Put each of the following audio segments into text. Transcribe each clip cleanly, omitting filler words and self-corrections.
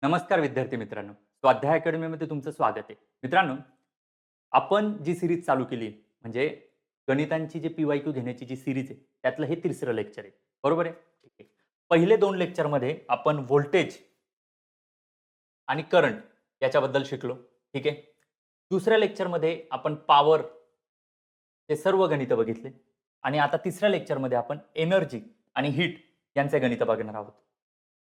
नमस्कार विद्यार्थी मित्रांनो, स्वाध्याय अकॅडमीमध्ये तुमचं स्वागत आहे. मित्रांनो, आपण जी सीरीज चालू केली म्हणजे गणितांची जी पी-वाय-क्यू घेण्याची जी सीरीज आहे, त्यातलं हे तिसरं लेक्चर आहे. बरोबर आहे? ठीक आहे. पहिले 2 लेक्चरमध्ये आपण व्होल्टेज आणि करंट याच्याबद्दल शिकलो. ठीक आहे. दुसऱ्या लेक्चरमध्ये आपण पॉवर हे सर्व गणितं बघितले आणि आता तिसऱ्या लेक्चरमध्ये आपण एनर्जी आणि हीट यांचे गणितं बघणार आहोत.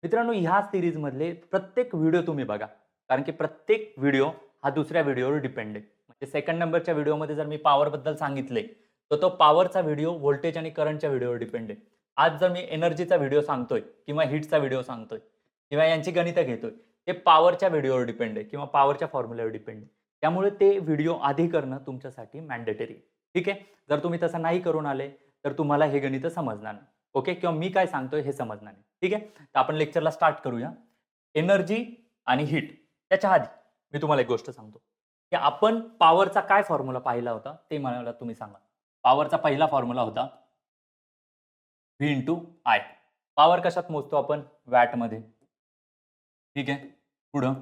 मित्रांनो, ह्या सीरीजमधले प्रत्येक व्हिडिओ तुम्ही बघा. कारण की प्रत्येक व्हिडिओ हा दुसऱ्या व्हिडिओवर डिपेंड आहे. म्हणजे सेकंड नंबरच्या व्हिडिओमध्ये जर मी पॉवरबद्दल सांगितले, तर तो पॉवरचा व्हिडिओ व्होल्टेज आणि करंटच्या व्हिडिओवर डिपेंड आहे. आज जर मी एनर्जीचा व्हिडिओ सांगतोय किंवा हीटचा व्हिडिओ सांगतोय किंवा यांची गणितं घेतोय, ते पॉवरच्या व्हिडिओवर डिपेंड आहे किंवा पॉवरच्या फॉर्म्युल्यावर डिपेंड आहे. त्यामुळे ते व्हिडिओ आधी करणं तुमच्यासाठी मॅन्डेटरी आहे. ठीक आहे. जर तुम्ही तसं नाही करून आले, तर तुम्हाला हे गणितं समजणार नाही. ओके. किंवा मी काय सांगतोय हे समजणार नाही. ठीक आहे. तर आपण लेक्चरला स्टार्ट करूया. एनर्जी आणि हीट त्याच्या आधी मी तुम्हाला एक गोष्ट सांगतो, की आपण पॉवरचा काय फॉर्म्युला पाहिला होता ते मला तुम्ही सांगा. पॉवरचा पहिला फॉर्म्युला होता व्ही इंटू आय. पॉवर कशात मोजतो आपण? वॅटमध्ये. ठीक आहे. पुढं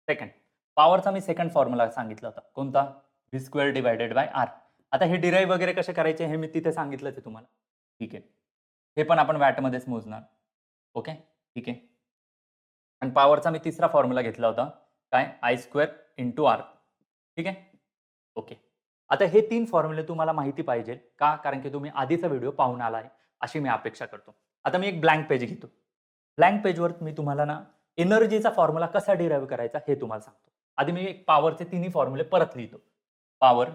सेकंड पॉवरचा मी सेकंड फॉर्म्युला सांगितला होता. कोणता? V square divided by R. आता हे डिराईव्ह वगैरे कसे करायचे हे मी तिथे सांगितलंच आहे तुम्हाला. ठीक आहे. हे पण आपण वॅटमध्येच मोजणार. ओके. ठीक आहे. आणि पॉवरचा मी तिसरा फॉर्म्युला घेतला होता. काय? I square into R. ठीक आहे. ओके. आता हे 3 फॉर्म्युले तुम्हाला माहिती पाहिजे. का? कारण की तुम्ही आधीचा व्हिडिओ पाहून आलाय, अशी मी अपेक्षा करतो. आता मी एक ब्लँक पेज घेतो. ब्लँक पेजवर मी तुम्हाला ना एनर्जीचा फॉर्म्युला कसा डिराईव्ह करायचा हे तुम्हाला सांगतो. आधी मी पॉवरचे तिन्ही फॉर्म्युले परत लिहितो. Power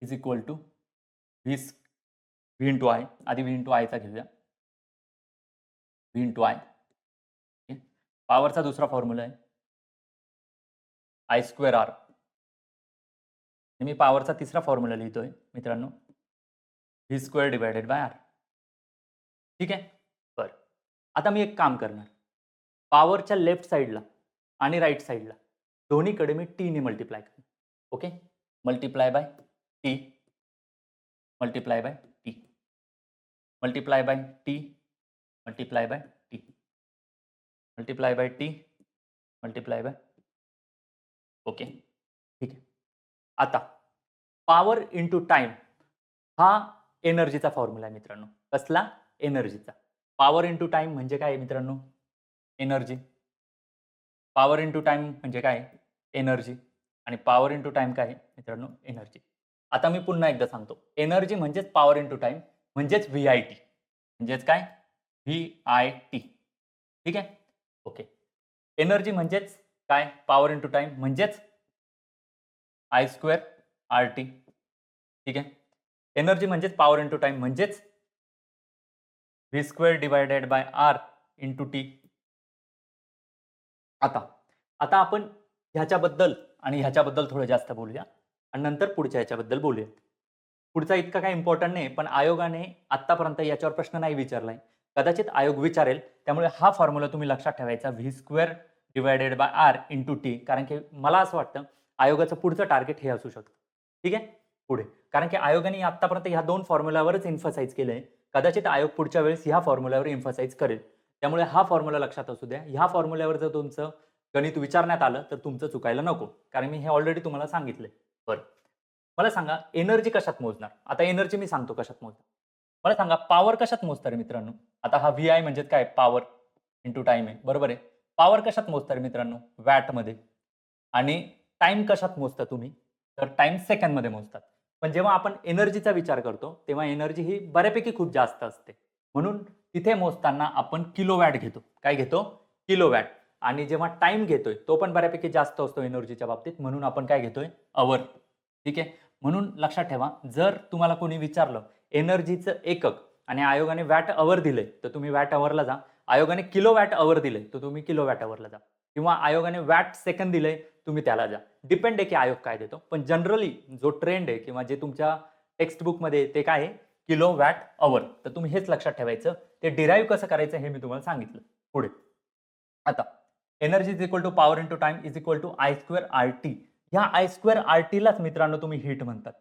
is equal to V V into I. आधी व्ही इंटू आयचा घेऊया. V into I. पॉवरचा दुसरा फॉर्म्युला आहे आय स्क्वेअर आर. मी पॉवरचा तिसरा फॉर्म्युला लिहितोय मित्रांनो, V square divided by R. ठीक आहे. बरं. आता मी एक काम करणार. पॉवरच्या लेफ्ट साइडला आणि राइट साइडला दोन्हीकडे मी टी ने मल्टिप्लाय करणार. Okay. Multiply by T, multiply by T, multiply by T, multiply by T, multiply by T, multiply by. Okay. ठीक आहे. आता पॉवर इंटू टाईम हा एनर्जीचा फॉर्म्युला आहे मित्रांनो. कसला? एनर्जीचा. पॉवर इंटू टाईम म्हणजे काय आहे मित्रांनो? एनर्जी. पॉवर इंटू टाईम म्हणजे काय? एनर्जी. आणि पॉवर इंटू टाईम काय आहे मित्रांनो? एनर्जी. आता मी पुन्हा एकदा सांगतो. एनर्जी म्हणजेच पॉवर इंटू टाईम म्हणजेच व्ही-आय-टी. म्हणजेच काय? व्ही-आय-टी. ठीक आहे? ओके. एनर्जी म्हणजेच काय? पॉवर इंटू टाईम म्हणजेच आय स्क्वेअर आर-टी. ठीक आहे? एनर्जी म्हणजेच पॉवर इंटू टाईम म्हणजेच V square divided by R into T. आता आता आपण ह्याच्याबद्दल आणि ह्याच्याबद्दल थोडं जास्त बोलूया आणि नंतर पुढच्या ह्याच्याबद्दल बोलूया. पुढचा इतका काही इम्पोर्टंट नाही, पण आयोगाने आत्तापर्यंत याच्यावर प्रश्न नाही विचारलाय. कदाचित आयोग विचारेल, त्यामुळे हा फॉर्म्युला तुम्ही लक्षात ठेवायचा V square divided by R into T. कारण की मला असं वाटतं आयोगाचं पुढचं टार्गेट हे असू शकतं. ठीक आहे? पुढे. कारण की आयोगाने आत्तापर्यंत ह्या 2 फॉर्म्युलावरच एम्फसाइज केलंय. कदाचित आयोग पुढच्या वेळेस ह्या फॉर्म्युल्यावर एम्फसाइज करेल. त्यामुळे हा फॉर्म्युला लक्षात असू द्या. ह्या फॉर्म्युल्यावर जर तुमचं गणित विचारण्यात आलं, तर तुमचं चुकायला नको. कारण मी हे ऑलरेडी तुम्हाला सांगितलंय. बरं. मला सांगा एनर्जी कशात मोजणार? आता एनर्जी मी सांगतो कशात मोजणार. मला सांगा पॉवर कशात मोजता रे मित्रांनो? आता हा व्ही-आय म्हणजे काय? पॉवर इंटू टाईम आहे. बरोबर आहे. पॉवर कशात मोजता रे मित्रांनो? वॅटमध्ये. आणि टाईम कशात मोजता तुम्ही? तर टाईम सेकंदमध्ये मोजतात. पण जेव्हा आपण एनर्जीचा विचार करतो, तेव्हा एनर्जी ही बऱ्यापैकी खूप जास्त असते. म्हणून तिथे मोजताना आपण किलोवॅट घेतो. काय घेतो? किलोवॅट. आणि जेव्हा टाईम घेतोय, तो पण बऱ्यापैकी जास्त असतो एनर्जीच्या बाबतीत. म्हणून आपण काय घेतोय? अवर. ठीक आहे. म्हणून लक्षात ठेवा, जर तुम्हाला कोणी विचारलं एनर्जीचं एकक आणि आयोगाने वॅट अवर दिलंय, तर तुम्ही वॅट अवरला जा. आयोगाने किलोवॅट अवर दिलंय, तर तुम्ही किलोवॅट अवरला जा. किंवा आयोगाने वॅट सेकंद दिलंय, तुम्ही त्याला जा. डिपेंड आहे की आयोग काय देतो. पण जनरली जो ट्रेंड आहे किंवा जे तुमच्या टेक्स्ट बुकमध्ये ते काय आहे? Kilowatt our. तर तुम्ही हेच लक्षात ठेवायचं. ते डिराईव्ह कसं करायचं हे मी तुम्हाला सांगितलं. पुढे. आता energy is equal to power into time is equal to I square R T. ह्या आय स्क्वेअर आर-टीलाच मित्रांनो तुम्ही हीट म्हणतात.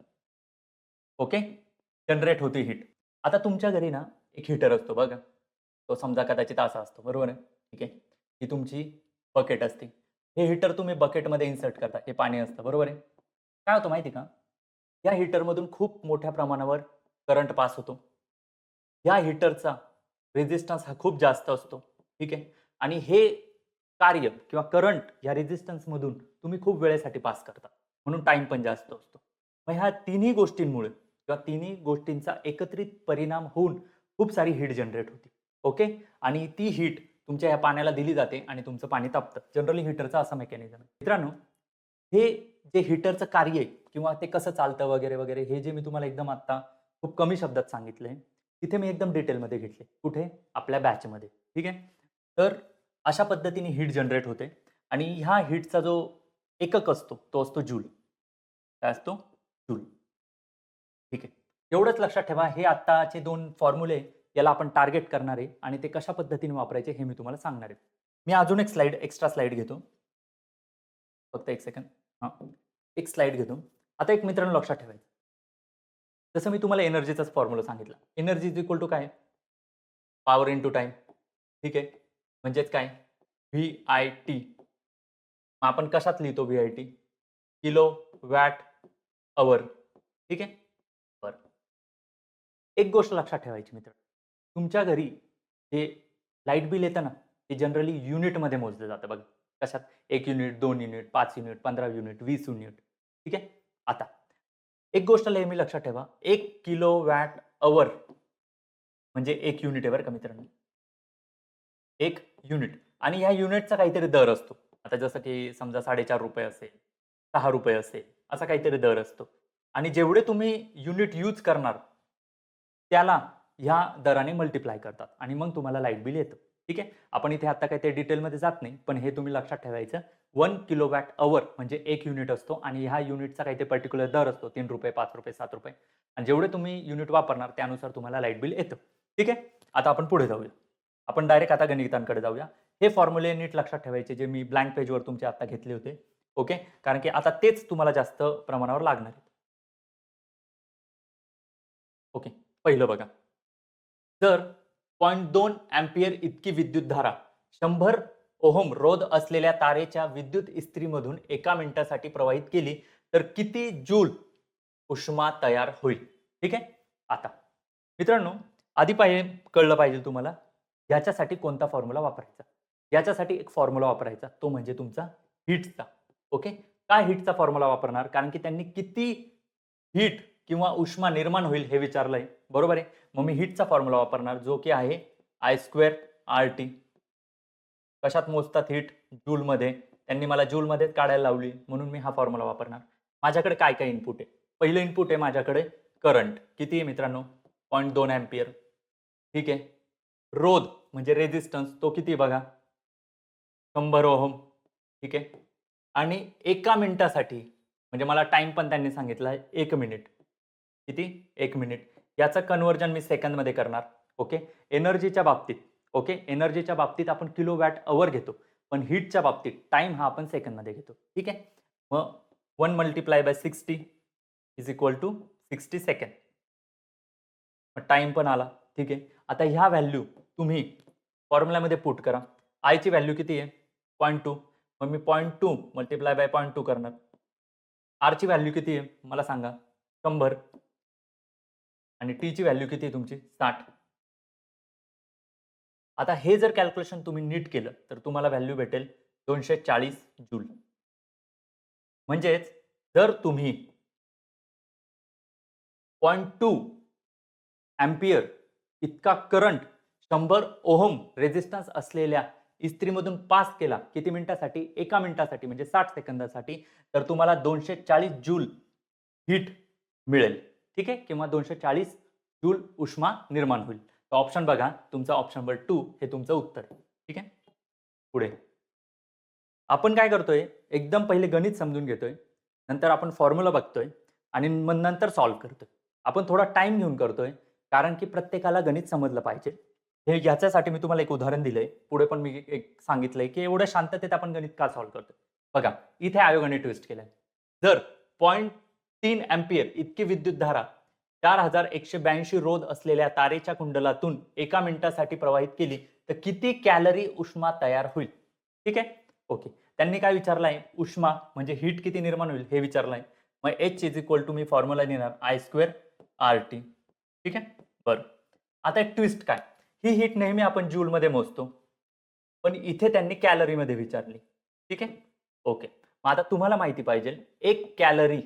ओके. जनरेट होते हीट. आता तुमच्या घरी ना एक हीटर असतो बघा. तो समजा कदाचित असा असतो. बरोबर आहे? ठीक आहे. ही तुमची बकेट असते. हे हीटर तुम्ही बकेटमध्ये इन्सर्ट करता. हे पाणी असतं, बरोबर आहे? काय होतं माहिती आहे का? या हीटरमधून खूप मोठ्या प्रमाणावर करंट पास होतो. या हीटरचा रेझिस्टन्स हा खूप जास्त असतो. ठीक आहे. आणि हे कार्य किंवा करंट या रेझिस्टन्समधून तुम्ही खूप वेळेसाठी पास करता. म्हणून टाईम पण जास्त असतो. मग ह्या तिन्ही गोष्टींमुळे किंवा तिन्ही गोष्टींचा एकत्रित परिणाम होऊन खूप सारी हीट जनरेट होते. ओके. आणि ती हीट तुमच्या या पाण्याला दिली जाते आणि तुमचं पाणी तापतं. जनरली हीटरचा असा मेकॅनिझम आहे. मित्रांनो, हे जे हीटरचं कार्य आहे किंवा ते कसं चालतं वगैरे, वगैरे हे जे मी तुम्हाला एकदम आत्ता खूप कमी शब्दात सांगितलंय, तिथे मी एकदम डिटेलमध्ये घेतले. कुठे? आपल्या बॅचमध्ये. ठीक आहे. तर अशा पद्धतीने हीट जनरेट होते आणि ह्या हीटचा जो एकक असतो, तो असतो जूल. काय असतो? जूल. ठीक आहे. एवढंच लक्षात ठेवा, हे आत्ताचे 2 फॉर्म्युले याला आपण टार्गेट करणार आहे आणि ते कशा पद्धतीने वापरायचे हे मी तुम्हाला सांगणार आहे. मी अजून एक एक्स्ट्रा स्लाइड घेतो. फक्त 1 सेकंड. हां. एक स्लाइड घेतो. आता एक मित्रांनो लक्षात ठेवायचं. जसं मी तुम्हाला एनर्जीचाच फॉर्म्युला सांगितला. एनर्जी इज इक्वल टू काय? Power into time. ठीक आहे. म्हणजेच काय? व्ही-आय-टी. मग आपण कशात लिहितो व्ही-आय-टी? Kilo watt our. ठीक आहे? बरं. एक गोष्ट लक्षात ठेवायची मित्र. तुमच्या घरी जे लाईट बिल येतं ना, ते जनरली युनिटमध्ये मोजलं जातं बघा. कशात? 1 unit, 2 unit, 5 unit, 15 unit, 20 unit. ठीक आहे? आता एक गोष्ट नेहमी लक्षात ठेवा. 1 किलो वॅट अवर म्हणजे 1 युनिट आहे बरं का मित्रांनो. 1 युनिट आणि ह्या युनिटचा काहीतरी दर असतो. आता जसं की समजा ₹4.5 असेल, ₹6 असेल, असा काहीतरी दर असतो. आणि जेवढे तुम्ही युनिट यूज करणार, त्याला ह्या दराने मल्टिप्लाय करतात आणि मग तुम्हाला लाईट बिल येतं. ठीक आहे. आपण इथे आता काही ते डिटेलमध्ये जात नाही, पण हे तुम्ही लक्षात ठेवायचं. 1 किलोवॅट अवर म्हणजे 1 युनिट असतो आणि ह्या युनिटचा काही ते पर्टिक्युलर दर असतो. ₹3, ₹5, ₹7 आणि जेवढे तुम्ही युनिट वापरणार त्यानुसार तुम्हाला लाईट बिल येतं. ठीक आहे. आता आपण पुढे जाऊया. आपण डायरेक्ट आता गणितांकडे जाऊया. हे फॉर्म्युले नीट लक्षात ठेवायचे जे मी ब्लँक पेजवर तुमचे आता घेतले होते. ओके. कारण की आता तेच तुम्हाला जास्त प्रमाणावर लागणार आहेत. ओके. पहिलं बघा. जर 0.2 अँपिअर इतकी विद्युतधारा 100 ओहम रोध असलेल्या तारेच्या विद्युत इस्त्रीमधून एका मिनिटासाठी प्रवाहित केली, तर किती जूल उष्मा तयार होईल? ठीक आहे. आता मित्रांनो, आधी कळलं पाहिजे तुम्हाला याच्यासाठी कोणता फॉर्म्युला वापरायचा. याच्यासाठी एक फॉर्म्युला वापरायचा, तो म्हणजे तुमचा हीटचा. ओके. काय हीटचा फॉर्म्युला वापरणार? कारण की त्यांनी किती हीट किंवा उष्मा निर्माण होईल हे विचारलंय. बरोबर आहे. मग मी हीटचा फॉर्म्युला वापरणार जो की आहे I² RT. कशात मोजतात हीट? जूलमध्ये. त्यांनी मला जूलमध्येच काढायला लावली म्हणून मी हा फॉर्म्युला वापरणार. माझ्याकडे काय-काय इनपुट आहे? पहिलं इनपुट आहे माझ्याकडे करंट. किती आहे मित्रांनो? 0.2 अँपिअर. ठीक आहे. रोध म्हणजे रेझिस्टन्स तो किती बघा? 100 ओहम. ठीक आहे. आणि एका मिनिटासाठी म्हणजे मला टाईम पण त्यांनी सांगितला आहे 1 मिनिट. किती? 1 मिनिट. याचं कन्व्हर्जन मी सेकंदमध्ये करणार. ओके. एनर्जीच्या बाबतीत एनर्जीच्या बाबतीत आपण किलोवॅट अवर घेतो. पण हीटच्या बाबतीत टाईम हा आपण सेकंदमध्ये घेतो. ठीक आहे. मग 1 multiply by 60 is equal to 60 second. मग टाईम पण आला. ठीक आहे. आता ह्या व्हॅल्यू तुम्ही फॉर्म्युलामध्ये पुट करा. आयची व्हॅल्यू किती आहे? 0.2. मग मी 0.2 मल्टिप्लाय बाय 0.2 करणार. आरची व्हॅल्यू किती आहे? मला सांगा. 100 आणि टीची व्हॅल्यू किती आहे तुमची? 60. आता हे जर कॅल्क्युलेशन तुम्ही नीट केलं, तर तुम्हाला व्हॅल्यू भेटेल 240 जूल. म्हणजेच जर तुम्ही 0.2 अँपिअर इतका करंट 100 ओहम रेझिस्टन्स असलेल्या इस्त्रीमधून पास केला किती मिनिटासाठी? एका मिनिटासाठी म्हणजे 60 सेकंदासाठी, तर तुम्हाला 240 जूल हीट मिळेल. ठीक आहे. किंवा 240 जूल उष्मा निर्माण होईल. तर ऑप्शन बघा, तुमचा ऑप्शन नंबर 2 हे तुमचं उत्तर आहे. ठीक आहे. पुढे आपण काय करतोय? एकदम पहिले गणित समजून घेतोय. नंतर आपण फॉर्म्युला बघतोय आणि मग नंतर सॉल्व्ह करतोय. आपण थोडा टाईम घेऊन करतोय, कारण की प्रत्येकाला गणित समजलं पाहिजे. हे याच्यासाठी मी तुम्हाला एक उदाहरण दिलंय. पुढे पण मी एक सांगितलंय, की एवढ्या शांततेत आपण गणित का सॉल्व्ह करतोय. बघा, इथे आयोगाने ट्विस्ट केलंय. जर 0.3 अँपिअर इतकी विद्युतधारा 4182 रोध असलेल्या तारेच्या कुंडलातून एका मिनिटासाठी प्रवाहित केली, तर किती कॅलरी उष्मा तयार होईल? ठीक आहे. ओके. त्यांनी काय विचारलंय, उष्मा म्हणजे हीट किती निर्माण होईल हे विचारलंय. मग H इज इक्वल टू मी फॉर्म्युला लिहिणार I² RT. ठीक आहे. बरं. आता एक ट्विस्ट काय, ही हीट नेहमी आपण जूलमध्ये मोजतो, पण इथे त्यांनी कॅलरीमध्ये विचारली. ठीक आहे. ओके. मग आता तुम्हाला माहिती पाहिजे, एक कॅलरी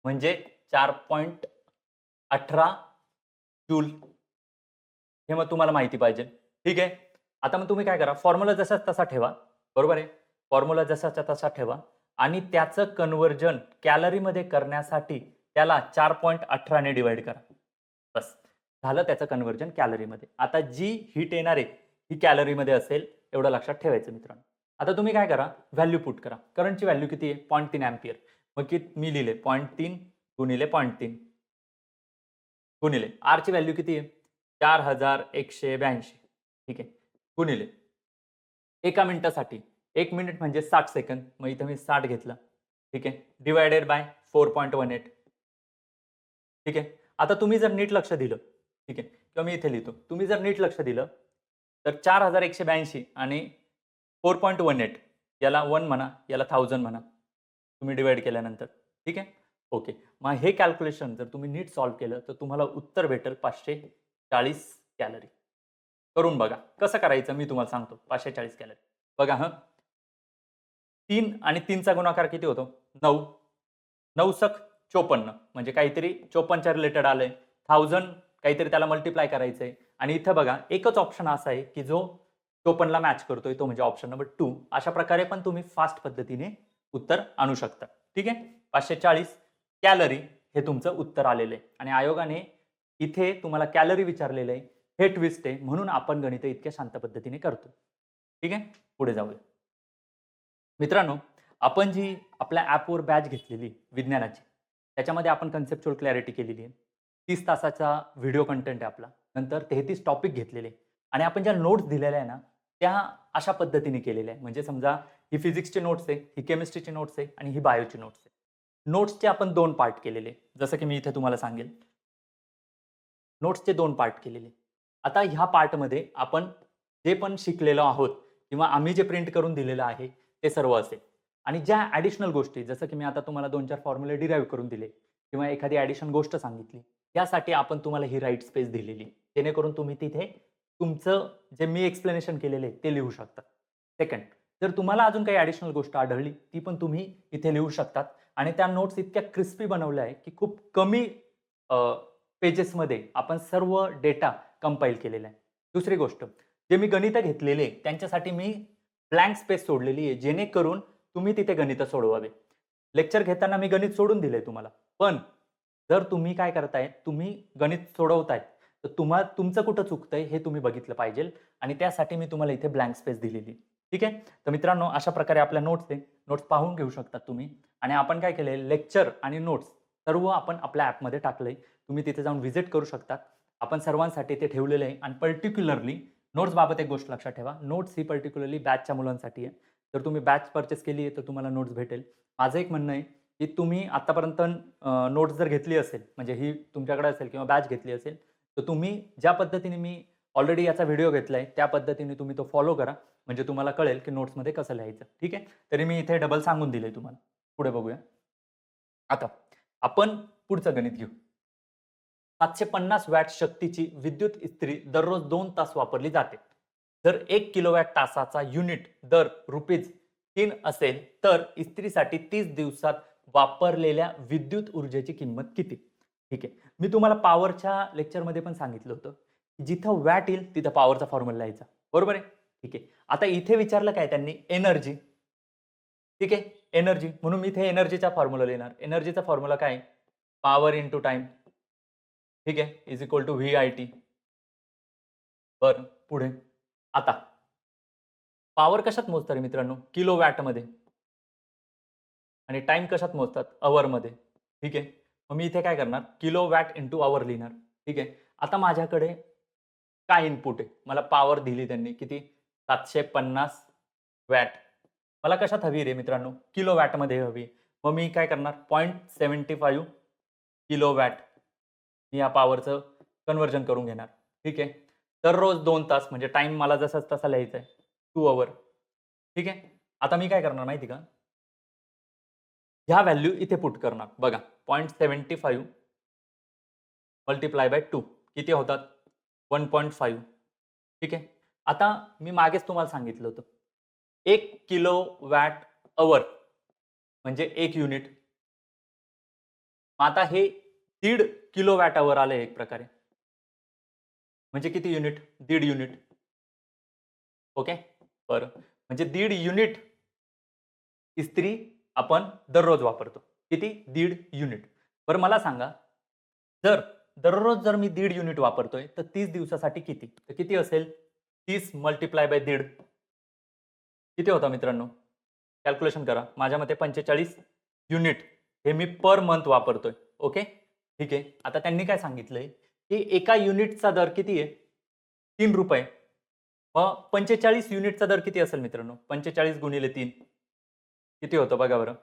म्हणजे 4.18 जूल, हे मग तुम्हाला माहिती पाहिजे. ठीक आहे. आता मग तुम्ही काय करा, फॉर्म्युला जसाच तसा ठेवा. बरोबर आहे. फॉर्म्युला जसाच्या तसा ठेवा आणि त्याचं कन्व्हर्जन कॅलरीमध्ये करण्यासाठी त्याला 4.18 ने डिवाइड करा. बस झालं त्याचं कन्व्हर्जन कॅलरीमध्ये. आता जी हीट येणार आहे ही कॅलरीमध्ये असेल एवढं लक्षात ठेवायचं मित्रांनो. आता तुम्ही काय करा, व्हॅल्यू पुट करा. करंटची व्हॅल्यू किती आहे? 0.3 अँपिअर. मग मी लिहिले 0.3 गुणिले 0.3 गुणिले आरची व्हॅल्यू किती आहे? 4182. ठीक आहे. गुणिले एका मिनिटासाठी 1 मिनिट म्हणजे 60 सेकंद. मग इथं मी 60 घेतलं. ठीक आहे. Divided by 4.18. ठीक आहे. आता तुम्ही जर नीट लक्ष दिलं, ठीक आहे, किंवा मी इथे लिहितो. तुम्ही जर नीट लक्ष दिलं, तर 4182 आणि 4.18 याला 1 म्हणा, याला 1000 म्हणा. तुम्ही डिव्हाईड केल्यानंतर. ठीक आहे. ओके. मग हे कॅल्क्युलेशन जर तुम्ही नीट सॉल्व्ह केलं, तर तुम्हाला उत्तर भेटेल 540 कॅलरी. करून बघा. कसं करायचं मी तुम्हाला सांगतो. 540 कॅलरी. बघा हं. 3 आणि 3 चा गुणाकार किती होतो? 9. 9 सक 54 म्हणजे काहीतरी 54च्या रिलेटेड आलंय. 1000 काहीतरी त्याला मल्टिप्लाय करायचंय आणि इथं बघा एकच ऑप्शन असा आहे, की जो 54ला मॅच करतोय तो म्हणजे ऑप्शन नंबर 2. अशा प्रकारे पण तुम्ही फास्ट पद्धतीने उत्तर आणू शकता. ठीक आहे. 540 कॅलरी हे तुमचं उत्तर आलेलं आहे आणि आयोगाने इथे तुम्हाला कॅलरी विचारलेलं आहे. हे ट्विस्ट आहे म्हणून आपण गणित इतक्या शांत पद्धतीने करतो. ठीक आहे. पुढे जाऊया. मित्रांनो, आपण जी आपल्या ॲपवर बॅच घेतलेली विज्ञानाची, त्याच्यामध्ये आपण कन्सेप्च्युअल क्लॅरिटी केलेली आहे. 30 तासाचा व्हिडिओ कंटेंट आहे आपला. नंतर 33 टॉपिक घेतलेले आणि आपण ज्या नोट्स दिलेल्या आहे ना, त्या अशा पद्धतीने केलेल्या आहे. म्हणजे समजा ही फिजिक्सची नोट्स आहे, ही केमिस्ट्रीची नोट्स आहे आणि ही बायोची नोट्स आहे. नोट्सचे आपण 2 पार्ट केलेले. जसं की मी इथे तुम्हाला सांगेल. नोट्सचे 2 पार्ट केलेले. आता ह्या पार्टमध्ये आपण जे पण शिकलेलो आहोत किंवा आम्ही जे प्रिंट करून दिलेलं आहे, ते सर्व असेल. आणि ज्या ॲडिशनल गोष्टी जसं की मी आता तुम्हाला 2-4 फॉर्म्युले डिराईव्ह करून दिले किंवा एखादी ॲडिशनल गोष्ट सांगितली, त्यासाठी आपण तुम्हाला ही राईट स्पेस दिलेली. जेणेकरून तुम्ही तिथे तुमचं जे मी एक्सप्लेनेशन केलेलं आहे, ते लिहू शकता. सेकंड, जर तुम्हाला अजून काही ॲडिशनल गोष्ट आढळली, ती पण तुम्ही इथे लिहू शकतात आणि त्या नोट्स इतक्या क्रिस्पी बनवल्या आहे, की खूप कमी पेजेसमध्ये आपण सर्व डेटा कंपाईल केलेला आहे. दुसरी गोष्ट, जे मी गणितं घेतलेले त्यांच्यासाठी मी ब्लँक स्पेस सोडलेली आहे, जेणेकरून तुम्ही तिथे गणितं सोडवावे. लेक्चर घेताना मी गणित सोडून दिलंय तुम्हाला. पण जर तुम्ही काय करताय, तुम्ही गणित सोडवताय, तर तुमचं कुठं चुकतंय हे तुम्ही बघितलं पाहिजे आणि त्यासाठी मी तुम्हाला इथे ब्लँक स्पेस दिलेली. ठीक आहे? तर मित्रांनो, अशा प्रकारे आपल्या नोट्स आहे. नोट्स पाहून घेऊ शकता तुम्ही आणि आपण काय केलंय, लेक्चर आणि नोट्स सर्व आपण आपल्या ॲपमध्ये टाकलंय. तुम्ही तिथे जाऊन व्हिजिट करू शकता. आपण सर्वांसाठी ते ठेवलेलं आहे आणि पर्टिक्युलरली नोट्सबाबत एक गोष्ट लक्षात ठेवा. नोट्स ही पर्टिक्युलरली बॅचच्या मुलांसाठी आहे. जर तुम्ही बॅच पर्चेस केली आहे, तर तुम्हाला नोट्स भेटेल. माझं एक म्हणणं आहे, की तुम्ही आतापर्यंत नोट्स जर घेतली असेल, म्हणजे ही तुमच्याकडे असेल किंवा बॅच घेतली असेल, तर तुम्ही ज्या पद्धतीने मी ऑलरेडी याचा व्हिडिओ घेतलाय, त्या पद्धतीने तुम्ही तो फॉलो करा. म्हणजे तुम्हाला कळेल, की नोट्समध्ये कसं लिहायचं. ठीक आहे? तरी मी इथे डबल सांगून दिलंय तुम्हाला. पुढे बघूया. आता आपण पुढचं गणित घेऊ. 750 वॅट शक्तीची विद्युत इस्त्री दररोज 2 तास वापरली जाते. जर 1 किलोवॅट तासाचा युनिट दर ₹3 असेल, तर इस्त्रीसाठी 30 दिवसात वापरलेल्या विद्युत ऊर्जेची किंमत किती? ठीक आहे. मी तुम्हाला पॉवरच्या लेक्चरमध्ये पण सांगितलं होतं, की जिथं वॅट येईल तिथं पॉवरचा फॉर्म्युला लिहायचा. बरोबर आहे? ठीक आहे. आता इथे विचारलं काय त्यांनी? एनर्जी. ठीक आहे. एनर्जी म्हणून मी इथे एनर्जीचा फॉर्म्युला लिहिणार. एनर्जीचा फॉर्म्युला काय आहे? Power into time. ठीक आहे. Is equal to V I T. बरं, पुढे. आता पॉवर कशात मोजतात रे मित्रांनो? किलो वॅटमध्ये आणि टाईम कशात मोजतात? अवरमध्ये. ठीक आहे. मग मी इथे काय करणार? किलो वॅट इंटू अवर लिहिणार. ठीक आहे. आता माझ्याकडे काय इनपुट आहे? मला पॉवर दिली त्यांनी किती? 750 वॅट. मला कशात हवी रे मित्रांनो? किलो वॅटमध्ये हवी. मग मी काय करणार? 0.75 किलो वॅट. मी या पॉवरचं कन्व्हर्जन करून घेणार. ठीक आहे. दररोज 2 तास म्हणजे टाईम मला जसाच तसा लिहायचा आहे. 2 अवर. ठीक आहे. आता मी काय करणार माहिती का? ह्या व्हॅल्यू इथे पुट करणार. बघा 0.75 मल्टिप्लाय बाय 2 किती होतात? 1.5. ठीक आहे. आता मी मागेच तुम्हाला सांगितलं होतं. 1 किलोवॅट अवर म्हणजे 1 युनिट. मग आता हे 1.5 किलोवॅट अवर आलं एक प्रकारे. म्हणजे किती युनिट? 1.5 युनिट. ओके. बरं. म्हणजे 1.5 युनिट इस्त्री आपण दररोज वापरतो. किती? 1.5 युनिट. बरं मला सांगा, दररोज मी 1.5 युनिट वापरतोय, तर 30 दिवसासाठी किती? तर किती असेल? 30 मल्टिप्लाय बाय 1.5 किती होता मित्रांनो? कॅल्क्युलेशन करा. माझ्या मते 45 युनिट हे मी पर मंथ वापरतोय. ओके. ठीक आहे. आता त्यांनी काय सांगितलंय, की एका युनिटचा दर किती आहे? ₹3. मग 45 युनिटचा दर किती असेल मित्रांनो? 45 गुणिले 3 किती होतं बघा बरं?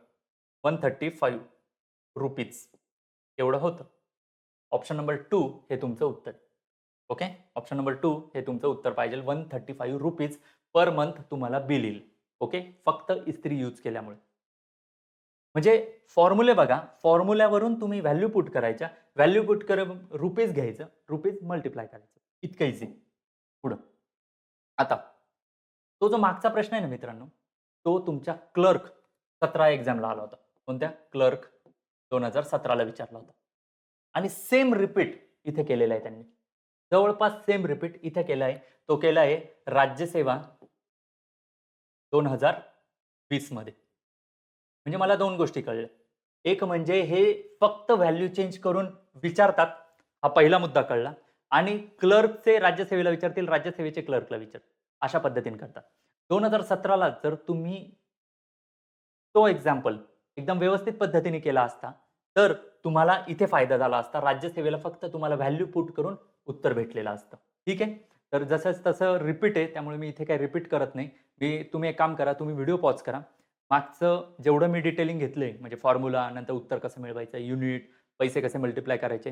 ₹135 एवढं होतं. ऑप्शन नंबर 2 हे तुमचं उत्तर. ओके. ऑप्शन नंबर 2 हे तुमचं उत्तर पाहिजे. ₹135 पर मंथ तुम्हाला बिल येईल. ओके. फक्त इस्त्री यूज केल्यामुळे. म्हणजे फॉर्म्युले बघा, फॉर्म्युल्यावरून तुम्ही व्हॅल्यू पुट करायच्या. व्हॅल्यू पुट करून रुपीज घ्यायचं, रुपीज मल्टिप्लाय करायचं. इतकं इझी. पुढं. आता तो जो मागचा प्रश्न आहे ना मित्रांनो, तो तुमच्या क्लर्क 17 एक्झामला आला होता. कोणत्या? क्लर्क 2017 ला विचारला होता. आणि सेम रिपीट इथे केलेला आहे त्यांनी. जवळपास सेम रिपीट इथे केला आहे. तो केला आहे राज्यसेवा 2020 मध्ये. म्हणजे मला 2 गोष्टी कळल्या. एक म्हणजे हे फक्त व्हॅल्यू चेंज करून विचारतात. हा पहिला मुद्दा कळला. आणि क्लर्कचे राज्यसेवेला विचारतील, राज्यसेवेचे क्लर्कला विचारतील. अशा पद्धतीने करतात. 2017 ला जर तुम्ही तो एक्झाम्पल एकदम व्यवस्थित पद्धतीने केला असता, तर तुम्हाला इथे फायदा झाला असता. राज्यसेवेला फक्त तुम्हाला व्हॅल्यू पुट करून उत्तर भेटलेलं असतं. ठीक आहे. तर जसंच तसं रिपीट आहे, त्यामुळे मी इथे काही रिपीट करत नाही. तुम्ही एक काम करा, तुम्ही व्हिडिओ पॉज करा. मागचं जेवढं मी डिटेलिंग घेतलंय, म्हणजे फॉर्म्युला, नंतर उत्तर कसं मिळवायचं, युनिट, पैसे कसे मल्टिप्लाय करायचे,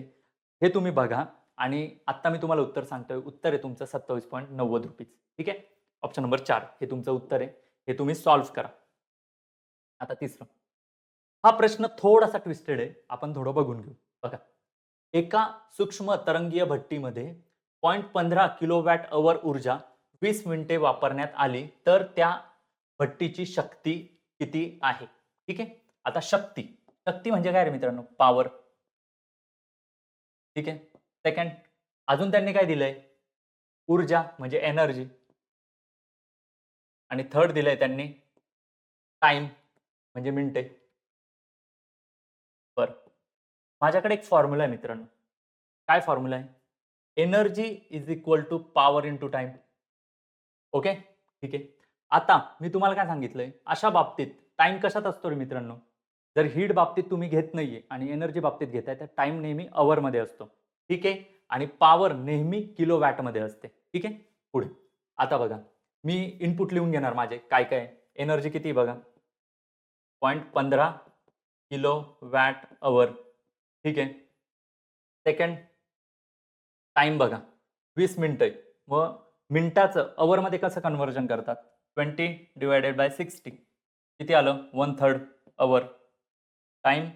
हे तुम्ही बघा. आणि आत्ता मी तुम्हाला उत्तर सांगतोय. उत्तर आहे तुमचं ₹27.90. ठीक आहे. ऑप्शन नंबर 4 हे तुमचं उत्तर आहे. हे तुम्ही सॉल्व्ह करा. आता तिसरं. हा प्रश्न थोडासा ट्विस्टेड आहे. आपण थोडं बघून घेऊ. बघा. एका सूक्ष्म तरंगीय भट्टीमध्ये 0.15 किलोवॅट अवर ऊर्जा 20 मिनिटे वापरण्यात आली, तर त्या भट्टीची शक्ती किती आहे? ठीक आहे. आता शक्ती. शक्ती म्हणजे काय रे मित्रांनो? पॉवर. ठीक आहे. सेकंड. अजून त्यांनी काय दिलंय? ऊर्जा म्हणजे एनर्जी. आणि थर्ड दिलंय त्यांनी टाईम म्हणजे मिनिटे. बरं. माझ्याकडे एक फॉर्म्युला आहे मित्रांनो. काय फॉर्म्युला आहे? Energy is equal to power into time. Okay. ठीक आहे. आता मी तुम्हाला काय सांगितलंय, अशा बाबतीत टाईम कशात असतो रे मित्रांनो? जर हीट बाबतीत तुम्ही घेत नाहीये आणि एनर्जी बाबतीत घेताय, तर टाईम नेहमी अवरमध्ये असतो. ठीक आहे. आणि पॉवर नेहमी किलोवॅटमध्ये असते. ठीक आहे. पुढे. आता बघा, मी इनपुट लिहून घेणार माझे काय-काय. एनर्जी किती बघा? 0.15 किलोवॅट अवर. ठीक आहे. सेकंड टाईम बघा 20 मिनिटं आहे. मग मिनिटाचं अवरमध्ये कसं कन्व्हर्जन करतात? 20/60 किती आलं? 1/3 अवर. टाईम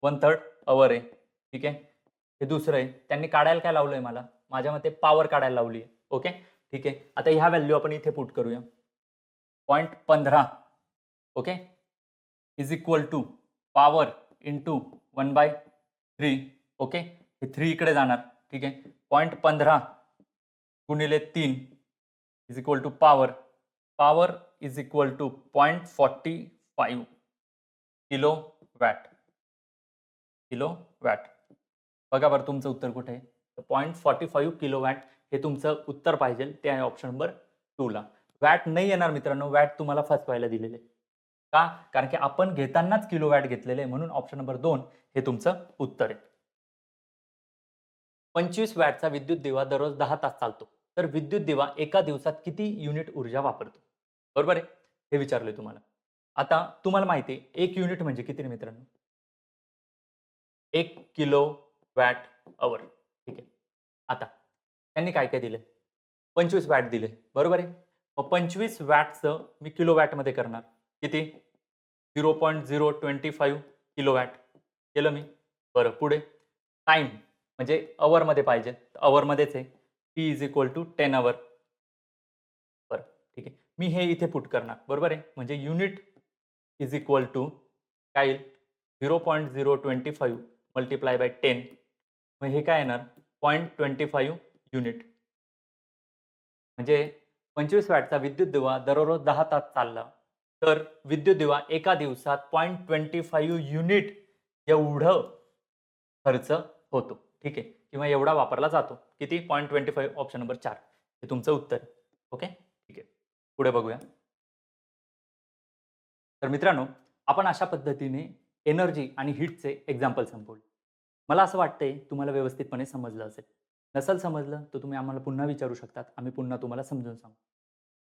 1/3 अवर आहे. ठीक आहे. हे दुसरं आहे. त्यांनी काढायला काय लावलंय मला? माझ्या मते पॉवर काढायला लावली आहे. ओके. ठीक आहे. आता ह्या व्हॅल्यू आपण इथे पुट करूया. 0.15 okay. Is equal to power into 1/3 okay. हे 3 इकडे जाणार. ठीक आहे. 0.15 गुणिले 3 is equal to power. Power is equal to 0.45 kilowatt. Kilowatt. बघा बरं तुमचं उत्तर कुठे आहे? 0.45 किलोवॅट हे तुमचं उत्तर पाहिजे. ते आहे ऑप्शन नंबर 2 ला. वॅट नाही येणार मित्रांनो. वॅट तुम्हाला फसवायला दिलेले. का? कारण की आपण घेतानाच किलोवॅट घेतलेले आहे, म्हणून ऑप्शन नंबर 2 हे तुमचं उत्तर आहे. 25 वॅटचा विद्युत दिवा दररोज 10 तास चालतो. तर विद्युत दिवा एका दिवसात किती युनिट ऊर्जा वापरतो? बरोबर आहे? हे विचारलंय तुम्हाला. आता तुम्हाला माहिती आहे 1 युनिट म्हणजे किती रे मित्रांनो? 1 किलोवॅट अवर. ठीक आहे. आता त्यांनी काय-काय दिलंय? 25 वॅट दिले. बरोबर आहे? मग 25 वॅटचं मी किलोवॅटमध्ये करणार. किती? 0.025 किलोवॅट. केलं मी. बरं पुढे टाईम म्हणजे अवरमध्ये पाहिजे. अवरमध्येच आहे. T is equal to 10 hour. बरं ठीक आहे. मी हे इथे पुट करणार. बरोबर आहे. म्हणजे युनिट इज इक्वल टू काय येईल? 0.025 मल्टिप्लाय बाय 10. मग हे काय येणार? 0.25 युनिट. म्हणजे 25 वॅटचा विद्युत दिवा दररोज 10 तास चालला, तर विद्युत दिवा एका दिवसात 0.25 युनिट एवढं खर्च होतो. ठीक आहे. किंवा एवढा वापरला जातो. किती? 0.25 ऑप्शन नंबर 4 हे तुमचं उत्तर आहे. ओके? ठीक आहे. पुढे बघूया. तर मित्रांनो, आपण अशा पद्धतीने एनर्जी आणि हीटचे एक्झाम्पल संपवले. मला असं वाटतंय तुम्हाला व्यवस्थितपणे समजलं असेल. नसेल समजलं तर तुम्ही आम्हाला पुन्हा विचारू शकतात. आम्ही पुन्हा तुम्हाला समजून सांगू.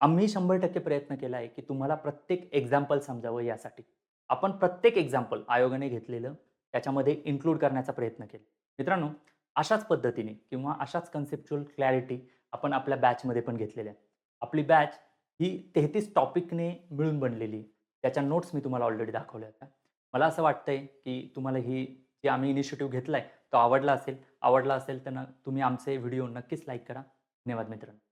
आम्ही 100% प्रयत्न केला आहे, की तुम्हाला प्रत्येक एक्झाम्पल समजावं यासाठी. आपण प्रत्येक एक्झाम्पल आयोगाने घेतलेलं त्याच्यामध्ये इन्क्लूड करण्याचा प्रयत्न केला. मित्रांनो, अशाच पद्धतीने किंवा अशाच कन्सेप्च्युअल क्लॅरिटी आपण आपल्या बॅचमध्ये पण घेतलेल्या आहे. आपली बॅच ही 33 टॉपिकने मिळून बनलेली आहे. त्याच्या नोट्स मी तुम्हाला ऑलरेडी दाखवल्या होत्या. मला असं वाटतंय, की तुम्हाला ही जे आम्ही इनिशिएटिव्ह घेतलाय तो आवडला असेल. आवडला असेल तर तुम्ही आमचे व्हिडिओ नक्कीच लाईक करा. धन्यवाद मित्रांनो.